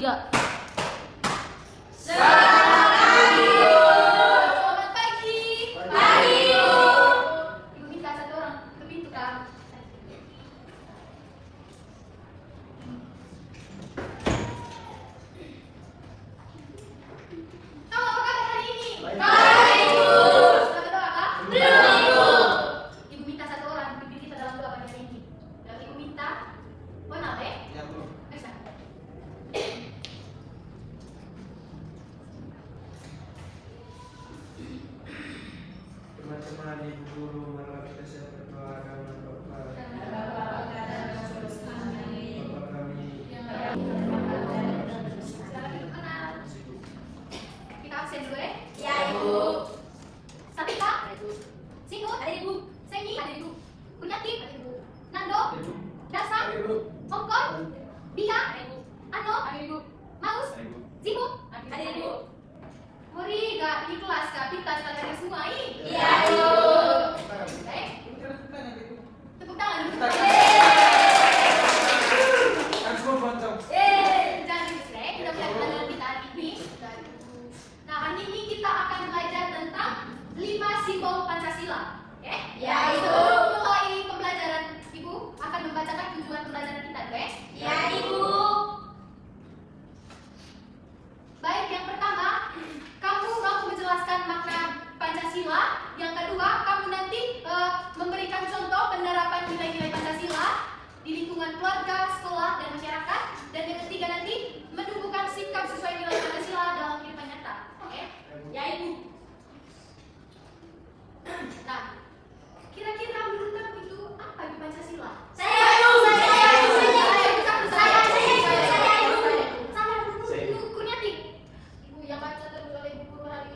Ya. Selamat pagi. Pagi. Ibu minta satu orang ke pintu, Kak. Kamu apa kabar hari ini? Baik, Ibu. Sudah berdoa, Kak? Belum, Ibu. Ibu minta satu orang pimpin kita dalam doa pada hari ini. Dan Ibu minta, mau kenal, Ya, Bu. Bisa. Teman-teman, ibu guru, marilah kita siap berdoa karena Bapak kami. Silakan Ibu kenal. Kita absen dulu ya. Ya, Ibu. Satika, Singut, ada Ibu. Sengi, ada Ibu. Kurniati, ada Ibu. Nando, Ibu. Dasa, Ibu. Hongkong, Bia, ada Ibu. Ano, Ada Ibu. Maus, Ibu. Zimu, Ada Ibu. Muri, gak ini kelas kak, pintar sekali dari semua ini. Iya, Ibu. Baik, tepuk tangan. Kan semua bantang. Jangan distract, kita mulai pelajaran kita hari ini. Nah, hari ini kita akan belajar tentang 5 simbol Pancasila. Oke? Ya, Ibu. Sebelum mulai pembelajaran, Ibu akan membacakan tujuan pembelajaran kita, oke? Ya, Ibu. Baik, yang pertama, kamu mampu menjelaskan makna Pancasila. Yang kedua, kamu nanti memberikan contoh penerapan nilai-nilai Pancasila di lingkungan keluarga, sekolah, dan masyarakat. Dan yang ketiga nanti, menumbuhkan sikap sesuai nilai Pancasila dalam kehidupan nyata. Oke? Ya, Ibu. Nah, kira-kira menurut kamu itu apa itu Pancasila? Saya, Ibu. Saya, Ibu. Ibu Kurniati. Ibu yang baca terus oleh Ibu Guru hari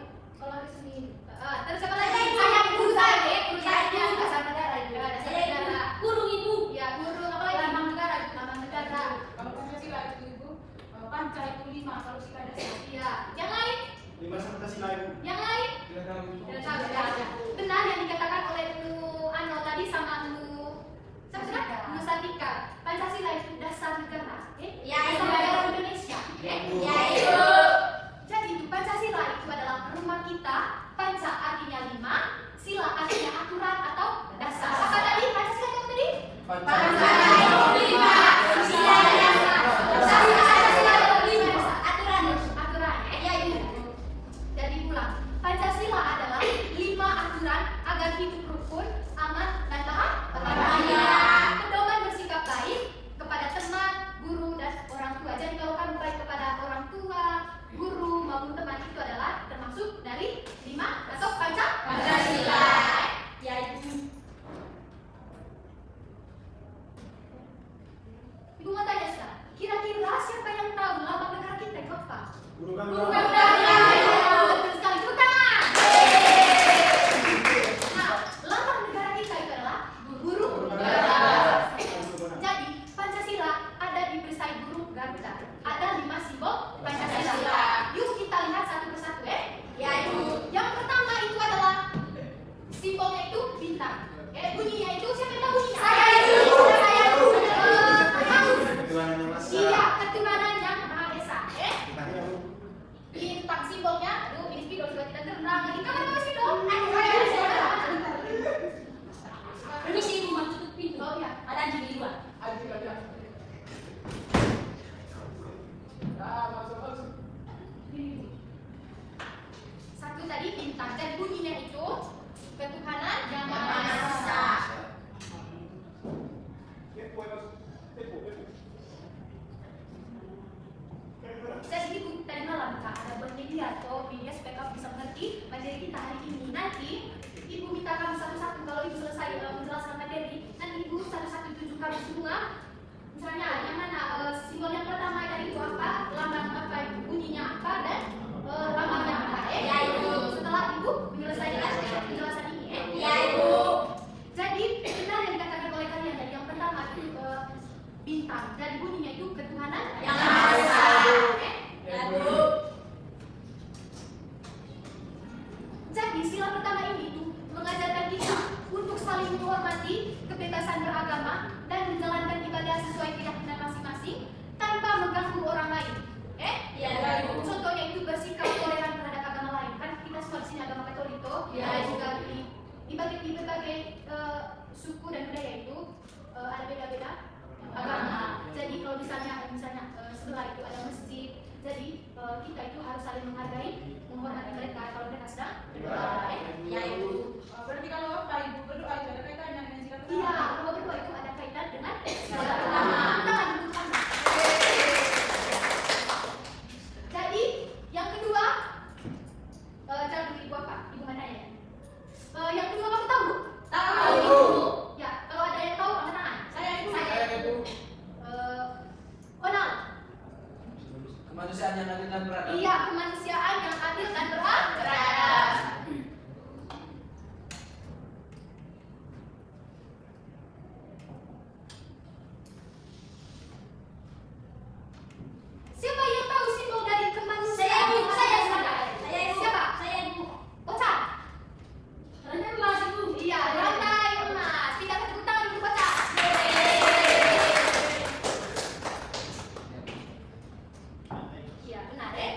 Senin. Terus siapa lagi? Saya Guru saya. Guru saya dasar negara Ibu. Dasar negara. Guru, Ibu. Ya, guru apa lagi? Lambang negara, lambang negara. Kalau Pancasila itu Ibu, Panca itu 5 kalau sila dasar. Iya. Yang lain? 5 Pancasila, Ibu. Yang lain? Tidak tahu, Ibu. Tidak tahu. Ya. Benar yang dikatakan oleh Bu Ano tadi sama Bu siapa? Bu Satika. Pancasila itu dasar negara. Ya, Dasar Ibu. negara Indonesia. Ya, Ibu. Jadi Pancasila itu adalah rumah kita. Panca artinya 5, sila artinya aturan atau dasar. Apa tadi? Pancasila yang tadi? Pancasila itu 5. Sila yang Pancasila itu 5 dasar. aturan. Aturan, ya Ibu. Jadi ulang. Pancasila adalah 5 aturan agar hidup rukun, aman, dan bahagia. Pedoman bersikap baik kepada teman, guru, dan orang tua. Jadi kalau kamu baik kepada orang tua, guru maupun teman itu adalah termasuk dari 5 atau Pancasila. Ya, Ibu. Ibu mau tanya sekarang, kira-kira siapa yang tahu lambang negara kita itu apa? Guru kami. Guru kami. Betul sekali, tepuk tangan. Nah, lambang negara kita itu adalah guru Garuda. Jadi Pancasila ada di perisai guru Garuda. Ada 5 simbol Pancasila. Yuk kita lihat satu persatu ya. Ya, Ibu. Yang pertama itu adalah simbolnya itu bintang. Bunyinya itu siapa yang tahu bunyinya? Saya, Ibu. Saya. Harus. Ketuhanan yang Maha Esa. Iya, ketuhanan yang Maha Esa. Tanya, Bu. Bintang simbolnya, aduh ini spidol juga tidak terang lagi. Kamu spidol? Permisi, Ibu, mau tutup pintu. Oh iya. Ada anjing di luar. Adik ada. Masuk. Satu tadi bintang dan bunyinya itu ketuhanan yang Maha Maha Esa. Esa. Saya ibu tadi malam kak ada buat media atau media supaya kamu bisa mengerti materi kita hari ini. Nanti ibu minta kamu satu-satu kalau ibu selesai menjelaskan materi, nanti ibu satu-satu tunjuk kamu semua. Misalnya yang mana simbol yang pertama tadi itu apa, lambang apa, bunyinya apa, dan lambangnya apa. Ya, Ibu. Setelah ibu menyelesaikan penjelasan ini Ya, Ibu. Jadi benar yang dikatakan oleh kalian tadi yang pertama itu bintang dan bunyinya itu ketuhanan Yang Maha Esa. Ya, Bu. Jadi sila pertama ini tuh mengajarkan kita untuk saling menghormati kebebasan beragama dan menjalankan ibadah sesuai keyakinan masing-masing tanpa mengganggu orang lain. berbeda agama. Jadi kalau misalnya sebelah itu ada masjid, jadi kita itu harus saling menghargai, menghormati mereka kalau mereka sedang berdoa. Ya Ibu. Berarti kalau Bapak Ibu berdoa itu ada kaitannya dengan silaturahmi? Iya, kalau berdoa itu ada kaitan dengan silaturahmi. Tangan dulu sama. Jadi yang kedua, jangan dulu ibu apa? Ibu mana ya? Yang kedua kamu tahu? Tahu. Ya, kalau ada yang tahu angkat tangan. Saya Ibu. Saya Ibu. Onal. Kemanusiaan yang adil dan beradab. Iya, kemanusiaan yang adil dan beradab. Siapa yang tahu simbol dari kemanusiaan? Saya. Siapa? Saya Ibu. Bocah. Rantai emas Ibu. Iya, rantai emas. Kita tepuk tangan untuk bocah. Iya, benar ya.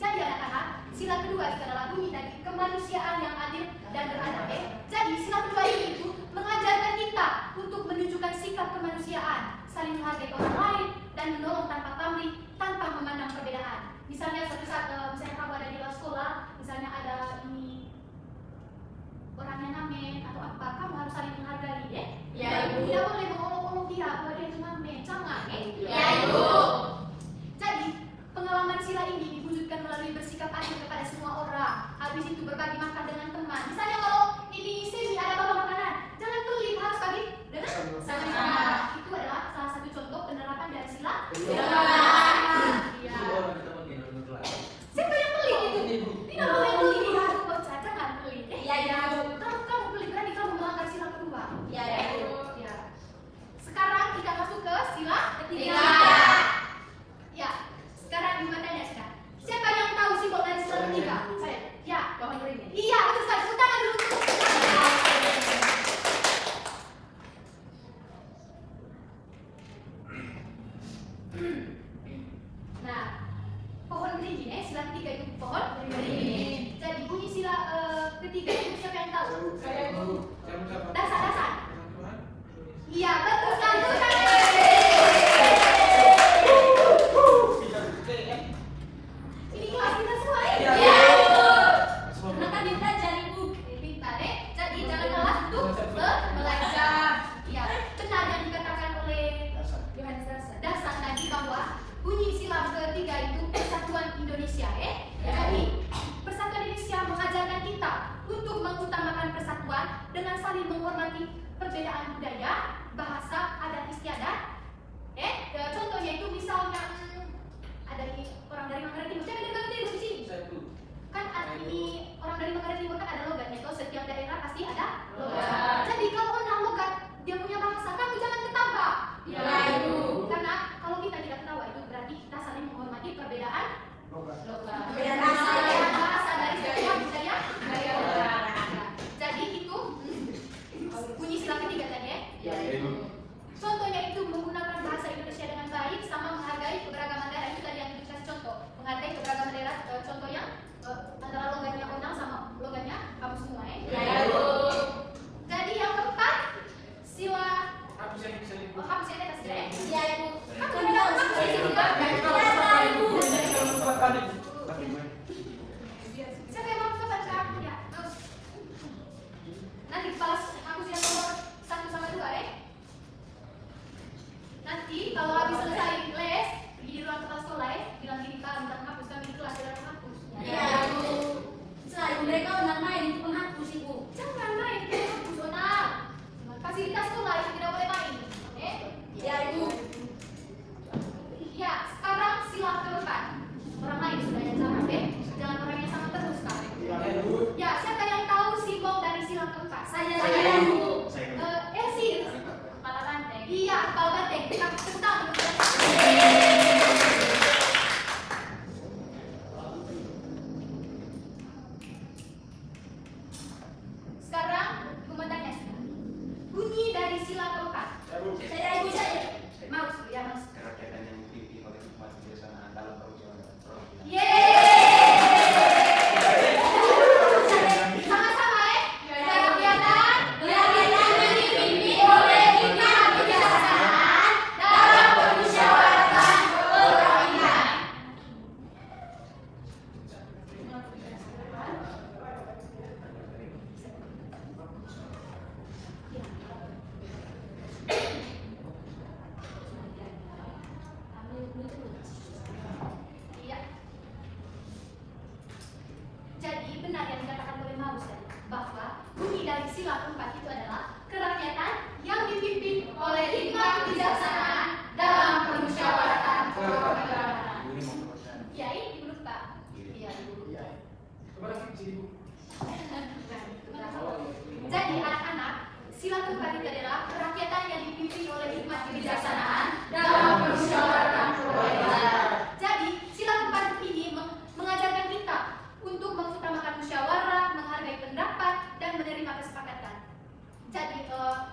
Jadi anak-anak, sila kedua itu adalah bunyi dari kemanusiaan yang adil dan beradab. Jadi sila kedua ini itu mengajarkan kita untuk menunjukkan sikap kemanusiaan, saling menghargai orang lain dan menolong tanpa pamrih, tanpa memandang perbedaan. Misalnya suatu saat misalnya kamu ada di luar sekolah, misalnya ada ini orangnya ngamen atau apa, kamu harus saling menghargai ya. Ya, Ibu. Tidak boleh mengolok-olok dia kalau dia itu ngamen, jangan Ya, Ibu. Jadi pengalaman sila ini diwujudkan melalui bersikap adil kepada semua orang. Habis itu berbagi makan dengan teman. Misalnya kalau ini sini ada bawa makanan, jangan pelit, harus bagi dengan sama-sama. Itu adalah salah satu contoh penerapan dari sila. Iya. Siapa yang pelit itu? Tidak boleh pelit, harus bocah, jangan pelit. Ya, Ibu. Kalau kamu pelit berarti kamu melanggar sila kedua. Ya, Ibu. Ya. Sekarang kita masuk ke sila ketiga. Ya, sekarang gimana ya sekarang? Siapa yang tahu simbol dari sila ketiga? Saya. Ya, Bapak Ibu ini. iya, betul sekali. Tepuk tangan dulu. Nah, pohon beringin, sila ketiga itu pohon beringin. Jadi bunyi sila ketiga itu siapa yang tahu? Saya Ibu. Dasar. Iya, betul sekali. Betul sekali. Ini kelas kita semua ya? Ya, Ibu. Maka belajar Ibu. Pintar ya. Jadi jangan malas untuk belajar. Iya, benar yang dikatakan oleh Yohanes Dasar tadi bahwa bunyi sila ketiga itu Persatuan Indonesia ya. Jadi Persatuan Indonesia mengajarkan kita untuk mengutamakan persatuan dengan saling menghormati perbedaan budaya, bahasa, adat istiadat. Contohnya itu misalnya ada orang dari Manggarai Timur. Siapa dari Manggarai Timur di sini? Kan ini orang dari Manggarai Timur kan ada logatnya. Tuh setiap daerah pasti ada logat. Jadi kalau orang logat dia punya bahasa, kamu jangan ketawa. Ya, Ibu. Karena kalau kita tidak ketawa itu berarti kita saling menghormati perbedaan Perbedaan bahasa dari setiap budaya. Jadi itu bunyi sila ketiga tadi ya. Ya, Ibu. Contohnya itu menggunakan bahasa Indonesia dengan baik sama menghargai keberagaman daerah. Itu tadi yang kita kasih contoh. Menghargai keberagaman daerah. Contoh yang antara logatnya Onal sama logatnya kamu semua ya. Ya, Ibu. Jadi yang keempat sila Hapus yang bisa dibuka. hapus yang atas ya. Ya, Ibu. Kamu ada hapus di sini juga. Ya, Ibu. Siapa yang mau coba sekarang? Ya, terus nanti kepala hapus yang nomor 1 sama 2 ya. Nanti kalau habis selesai les, pergi di ruang kepala sekolah ya, bilang gini Pak, minta menghapus, kami di kelas tidak menghapus. Ya, Ibu. Selain mereka orang main itu penghapus Ibu. Jangan main, kita menghapus Onal. Fasilitas sekolah itu tidak boleh main. Ya, Ibu. Ya, sekarang sila keempat. Orang lain sudah yang cara jangan orang yang sama terus Kak. Ya, siapa yang tahu simbol dari sila keempat? Saya, Ibu. Sih, kepala banteng. Iya, kepala banteng. Kita tepuk tangan. Jadi anak-anak, sila keempat itu adalah kerakyatan yang dipimpin oleh hikmat kebijaksanaan dalam permusyawaratan perwakilan. Jadi sila keempat ini mengajarkan kita untuk mengutamakan musyawarah, menghargai pendapat, dan menerima kesepakatan. Jadi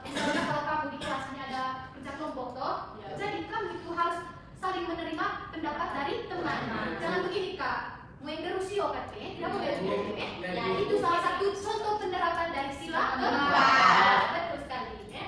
misalnya kalau kamu di kelas ini ada kerja kelompok toh, jadi kamu itu harus saling menerima pendapat dari teman. Jangan begini kak, mengerusio kan tidak boleh begini. Ya itu salah satu contoh penerapan dari sila keempat. Betul sekali ya.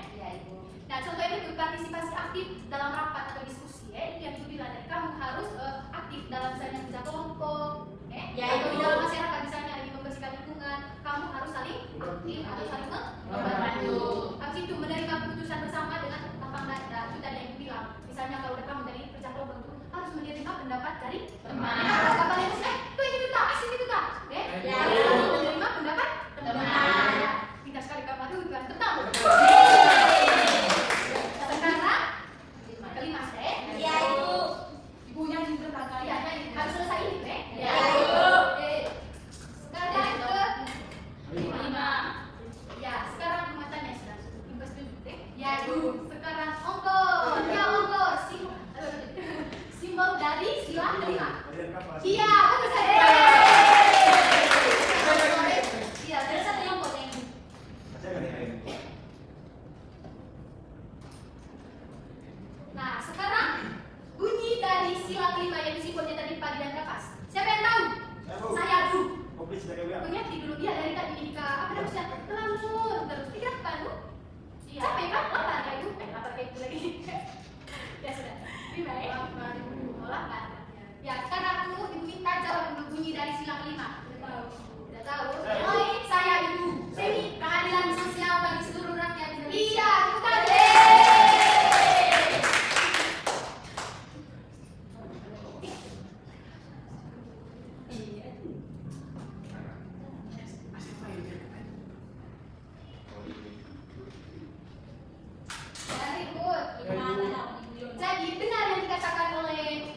Nah contohnya itu partisipasi aktif dalam rapat atau diskusi ya. Itu yang ibu bilang tadi, kamu harus aktif dalam misalnya kerja kelompok atau di dalam masyarakat misalnya lagi membersihkan lingkungan, kamu harus saling aktif atau saling membantu. Habis itu menerima keputusan bersama dengan lapang dada. Itu tadi yang ibu bilang. Misalnya kalau udah kamu dari kerja kelompok itu harus menerima pendapat dari teman. Kalau kalian itu itu tak, asing itu tak, harus menerima pendapat teman. Pintar sekali kamu itu kan ketemu. Sekarang kelima saya. Ya ibu. Ibunya juga kakak. Ya, harus selesai ini Ya ibu. Sekarang ke Lima. ya sekarang matanya sudah ibu setuju ya ibu. Sekarang ongko ya ongko simbol dari sila kelima. Iya betul saja. Iya dari satu yang boleh. Nah sekarang bunyi dari sila kelima yang simbolnya tadi padi dan kapas. Siapa yang tahu? Saya dulu. Punya dulu dia dari tadi ini kak apa namanya terlalu terus tidak kan? Capek kan? Lapar kayak itu, lapar kayak itu lagi. Ya sudah. Lima ya. Lapar. Ya sekarang ibu minta jawab dulu bunyi dari sila kelima. Udah tahu? Oh saya ibu. Semi keadilan sosial bagi seluruh rakyat Indonesia. Iya, bukan deh. Jadi benar yang dikatakan oleh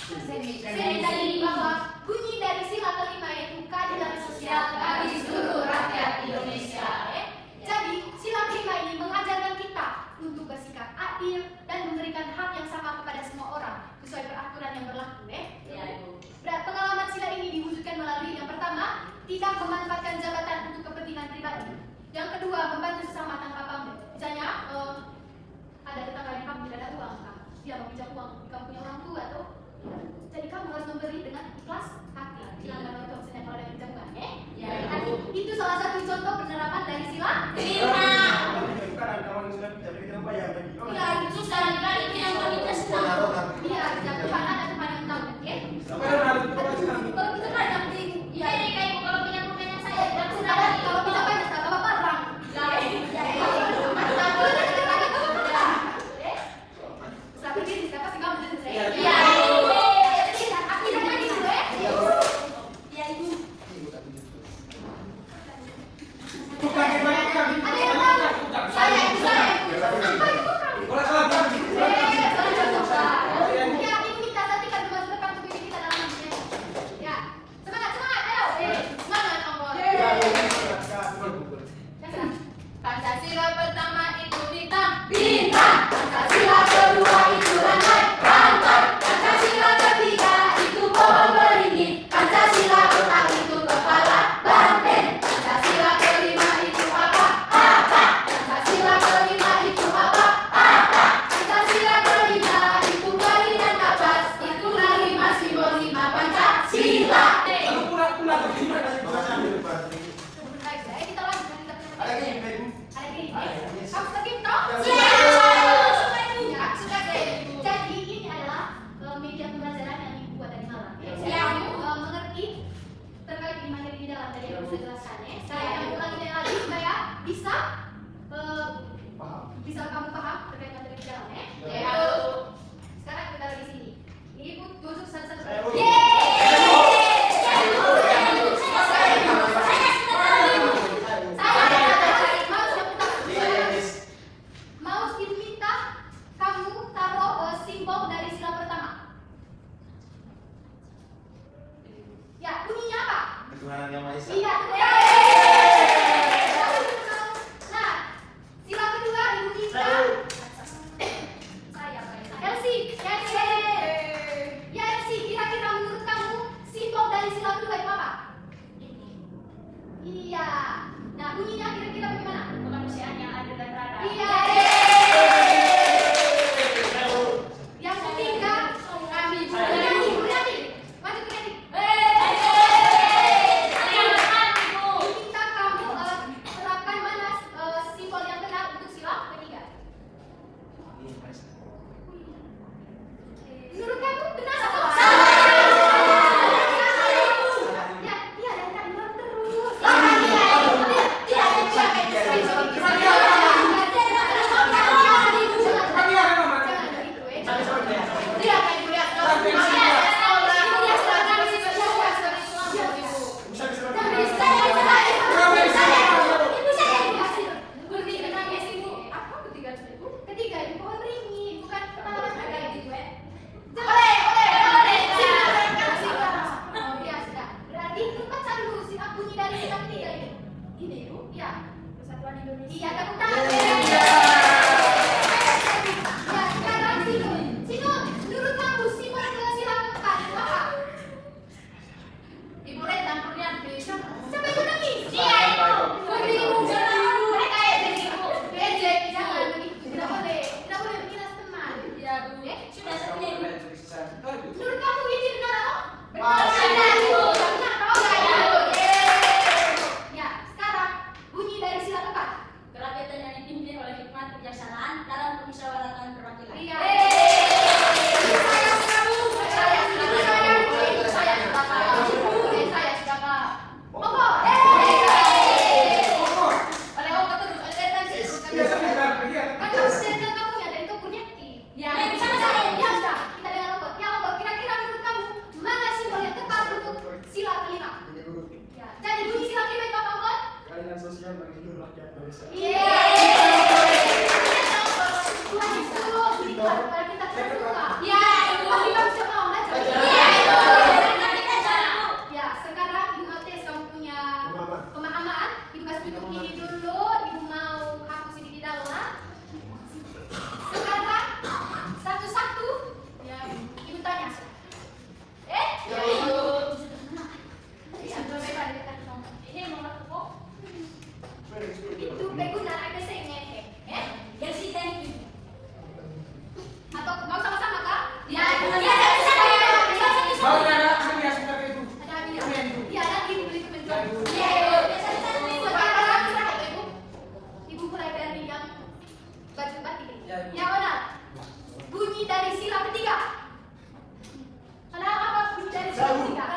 Semi tadi bahwa bunyi dari sila kelima yaitu keadilan sosial bagi seluruh rakyat Indonesia. Jadi sila kelima ini mengajarkan kita untuk bersikap adil dan memberikan hak yang sama kepada semua orang sesuai peraturan yang berlaku. Pengalaman sila ini diwujudkan melalui yang pertama, tidak memanfaatkan jabatan untuk kepentingan pribadi. Yang kedua, membantu sesama tanpa pamrih. Misalnya ada tetangga yang kamu tidak ada uang, dia mau pinjam uang, kamu punya orang tua tuh. Jadi kamu harus memberi dengan ikhlas hati. Jangan menonton misalnya kalau ada pinjam uang, itu salah satu contoh penerapan dari sila kelima. Iya, itu sekali kali kita kita senang. Iya, setiap Tuhan ada Tuhan yang tahu, oke? Kalau kita banyak sih, ya kayak kalau pinjam rumahnya saya, tidak sudah. Kalau kita banyak, tak apa barang. Tapi dia siapa sih kamu jadi saya? Iya. Aku yang lagi dulu ya. Iya ibu. Ada yang tahu? Saya itu saya. Apa itu kamu? Ya ibu minta satikan dulu depan tubuh kita dalam hatinya. Ya semangat ayo. Semangat ongkol. Pancasila pertama itu bintang. Pancasila kedua itu rantai. Tuhan Yang Maha Esa. Iya, betul. Nah, sila kedua dibumikan. Saya Elsie, ya Elsie, kira-kira menurut kamu simbol dari sila kedua itu apa? Iya. Nah, bunyinya kira-kira bagaimana? Kemanusiaan yang adil dan beradab. Iya. Yang ketiga, kami berani. Maju berani. Minta kamu terapkan mana simbol yang benar untuk sila ketiga. Menurut kamu benar atau salah? Ya, iya dan kami ulang terus. Ketiga di pohon beringin, bukan kepala naga gitu ya. Ya sudah. Berarti baca dulu sila bunyi dari sila ketiga ini. Ini Ibu? Ya. Persatuan Indonesia. Iya, tepuk tangan. Ya, sekarang Sinun. Sinun, menurut kamu simbol dari sila keempat itu apa? Ibu Red dan Puryanti. Siapa yang nangis? Iya, Ibu. Putri Ibu. Mereka ya jadi Ibu. Ejek, jangan begitu. Tidak boleh. Tidak boleh menghina teman. Iya, Bu. Sudah seperti Ibu. Menurut kamu ini benar atau? Benar, Ibu. Benar atau? Benar. Ya, sekarang bunyi dari sila keempat. Kerakyatan yang dipimpin oleh hikmat kebijaksanaan dalam permusyawaratan perwakilan. Iya. Keadilan sosial bagi seluruh rakyat bangsa. Ya, sekarang Ibu mau tes kamu punya pemahaman. Ibu kasih duduk ini dulu. Ibu mau hapus ini di dalam. Sekarang satu-satu. Ya, Ibu tanya. Ya, Ibu. Ya, coba dekat dong. Ini mau aku. Itu berguna ada sengit. Yang si teknik. Atau mau sama-sama kak? Ya, sama-sama. Mau ada kami yang sudah itu. Ada Ibu. Iya, ada Ibu beli kementerian. Iya, Ibu. Sekarang Ibu. Ibu mulai dari yang baju batik. Ya, benar. Bunyi dari sila ketiga. Kenapa bunyi dari sila ketiga?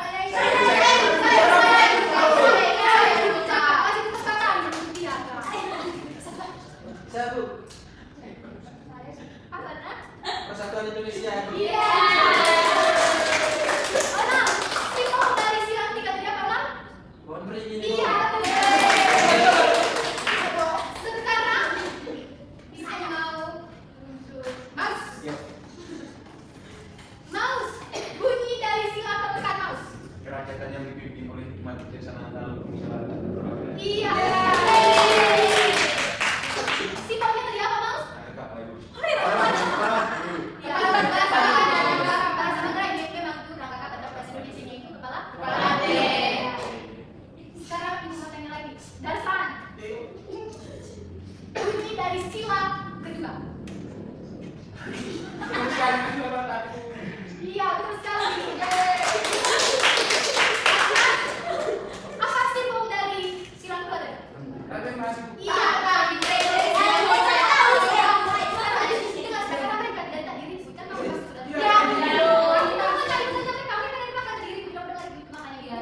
Satu. Apa nak? Persatuan Indonesia. Iya. Benar. Simbol dari sila ketiga tidak pernah? Pohon beringin. Iya. Sekarang Ibu mau mouse. Mouse. Bunyi dari sila keempat mouse. Kerakyatan yang dipimpin oleh hikmat kebijaksanaan dalam permusyawaratan perwakilan. Iya. Simbolnya tadi apa mouse? Nah, Kak, Ibu. Ya, bahasa Mandarin memang itu rangka kata dalam bahasa Indonesia itu kepala. Ya. Sekarang Ibu mau tanya lagi. Darsan. Bunyi dari sila kedua. Iya, betul sekali. Apa simbol dari sila kedua tadi? Tapi masih Iya, Kak. Dengan sekarang mereka tidak tak diri kan kamu masih sudah. Iya. Kamu tadi saja kamu kan dari belakang diri udah lagi makanya dia.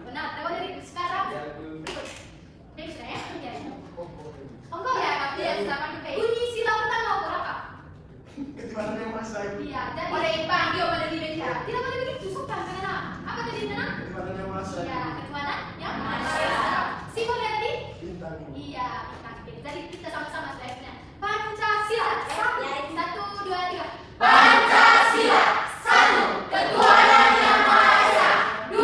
Benar, lewat dari sekarang. Next ya. Ya. Enggak ya, tapi ya sama juga. Bunyi sila pertama ukur apa? ketuhanan yang Maha Esa. Iya, jadi Pada dipanggil pada di meja. tidak boleh begitu, sopan karena apa tadi Nana? Ketuhanan yang Maha Esa. Iya, ketuhanan yang Maha Maha Esa. Esa. Simbolnya tadi? Bintang. Iya, bintang. Jadi kita sama-sama sebenarnya. Pancasila. Ya, 1, 2, 3. Pancasila. 1. Ketuhanan yang Maha Esa. 2.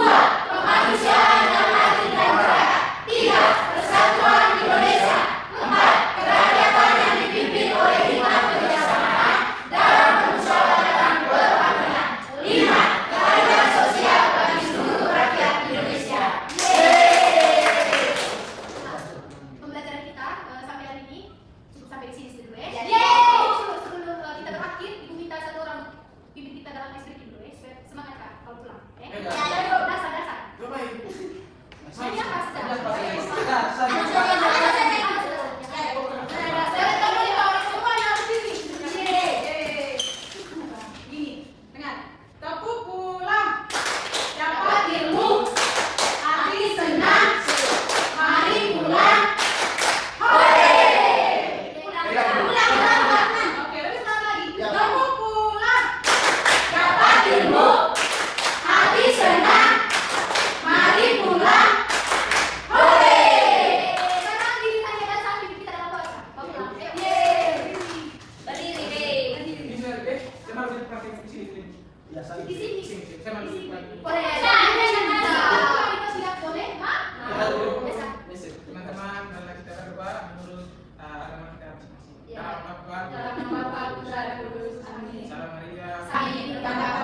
Saya mau jadi praktek di sini. Ya, saya Di sini. Saya mau jadi praktek. Boleh. Kita sudah boleh, Mak? Biasa. Teman-teman, marilah kita berdoa menurut agama kita masing-masing. Ya. Dalam Bapa, Dalam nama Bapa, Putra, dan Roh Kudus. Amin. Salam Maria. Amin.